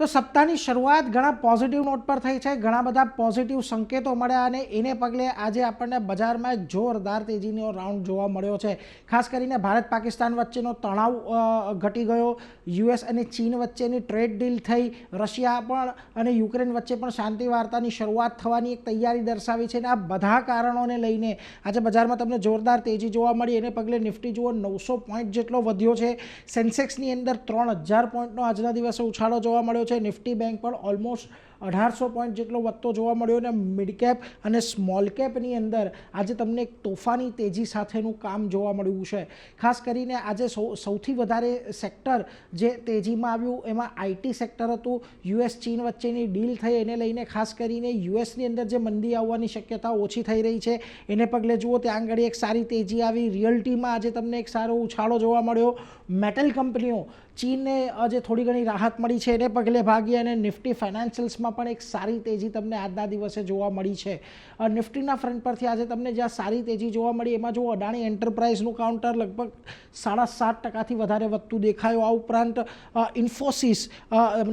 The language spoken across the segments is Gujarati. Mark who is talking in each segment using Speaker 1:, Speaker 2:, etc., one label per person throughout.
Speaker 1: તો સપ્તાહની શરૂઆત ઘણા પોઝિટિવ નોટ પર થઈ છે, ઘણા બધા પોઝિટિવ સંકેતો મળ્યા અને એને પગલે આજે આપણને બજારમાં એક જોરદાર તેજીનો રાઉન્ડ જોવા મળ્યો છે। ખાસ કરીને ભારત પાકિસ્તાન વચ્ચેનો તણાવ ઘટી ગયો, યુએસ અને ચીન વચ્ચેની ટ્રેડ ડીલ થઈ, રશિયા પણ અને યુક્રેન વચ્ચે પણ શાંતિ વાર્તાની શરૂઆત થવાની એક તૈયારી દર્શાવી છે અને આ બધા કારણોને લઈને આજે બજારમાં તમને જોરદાર તેજી જોવા મળી। એને પગલે નિફ્ટી જુઓ 900 પોઈન્ટ જેટલો વધ્યો છે, સેન્સેક્સની અંદર 3000 પોઈન્ટનો આજના દિવસે ઉછાળો જોવા મળ્યો છે, નિફ્ટી બેંક પણ ઓલમોસ્ટ 1800 પોઈન્ટ જેટલો વધતો જોવા મળ્યો અને મિડ કેપ અને સ્મોલ કેપની અંદર આજે તમને એક તોફાની તેજી સાથેનું કામ જોવા મળ્યું છે। ખાસ કરીને આજે સૌથી વધારે સેક્ટર જે તેજીમાં આવ્યું એમાં આઈટી સેક્ટર હતું। યુએસ ચીન વચ્ચેની ડીલ થઈ એને લઈને ખાસ કરીને યુએસની અંદર જે મંદી આવવાની શક્યતા ઓછી થઈ રહી છે એને પગલે જુઓ ત્યાં આગળ એક સારી તેજી આવી। રિયલ્ટીમાં આજે તમને એક સારો ઉછાળો જોવા મળ્યો। મેટલ કંપનીઓ ચીનને આજે થોડી ઘણી રાહત મળી છે એને પગલે ભાગી અને નિફ્ટી ફાઇનાન્શિયલ્સમાં પણ એક સારી તેજી તમને આજના દિવસે જોવા મળી છે। નિફ્ટીના ફ્રન્ટ પરથી આજે તમને જ્યાં સારી તેજી જોવા મળી એમાં જો અદાણી એન્ટરપ્રાઇઝનું કાઉન્ટર લગભગ 7.5% વધારે વધતું દેખાયું। આ ઉપરાંત ઇન્ફોસિસ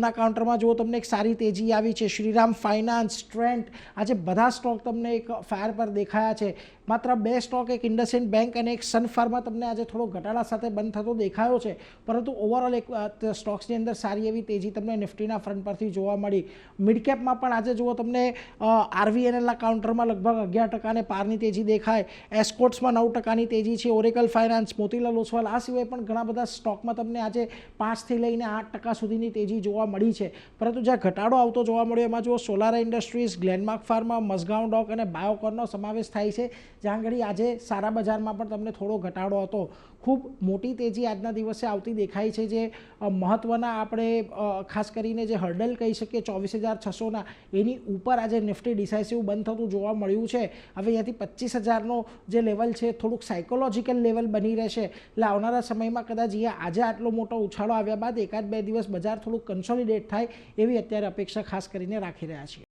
Speaker 1: ના કાઉન્ટરમાં જો તમને એક સારી તેજી આવી છે। શ્રીરામ ફાઇનાન્સ, ટ્રેન્ટ, આજે બધા સ્ટોક તમને એક ફાયર પર દેખાયા છે। માત્ર 2 સ્ટોક, એક ઇન્ડસઇન્ડ બેંક અને એક સન ફાર્મા તમને આજે થોડો ઘટાડા સાથે બંધ થતો દેખાયો છે, પરંતુ ઓવરઓલ એક સ્ટોક્સની અંદર સારી એવી તેજી તમને નિફ્ટીના ફ્રન્ટ પરથી જોવા મળી। મિડ કેપમાં પણ આજે જુઓ તમને આરવીએનએલના કાઉન્ટરમાં લગભગ 11% પારની તેજી દેખાય, એસ્કોટ્સમાં 9% તેજી છે, ઓરેકલ ફાઇનાન્સ, મોતીલાલ ઓસ્વાલ આ સિવાય પણ ઘણા બધા સ્ટોકમાં તમને આજે 5થી લઈને 8% સુધીની તેજી જોવા મળી છે। પરંતુ જ્યાં ઘટાડો આવતો જોવા મળ્યો એમાં જુઓ સોલારા ઇન્ડસ્ટ્રીઝ, ગ્લેનમાર્ક ફાર્મા, મઝગાંવ ડોક અને બાયોકોનનો સમાવેશ થાય છે, જ્યાં ઘડી આજે સારા બજારમાં પણ તમને થોડો ઘટાડો હતો। ખૂબ મોટી તેજી આજના દિવસે આવતી દેખાય છે, જે મહત્ત્વના આપણે ખાસ કરીને જે હર્ડલ કહી શકીએ 24,600ના એની ઉપર આજે નિફ્ટી ડિસાઇસિવ બંધ થતું જોવા મળ્યું છે। હવે અહીંયાથી 25,000નો જે લેવલ છે થોડુંક સાયકોલોજીકલ લેવલ બની રહેશે, એટલે આવનારા સમયમાં કદાચ આજે આટલો મોટો ઉછાળો આવ્યા બાદ 1-2 દિવસ બજાર થોડુંક કન્સોલિડેટ થાય એવી અત્યારે અપેક્ષા ખાસ કરીને રાખી રહ્યા છીએ।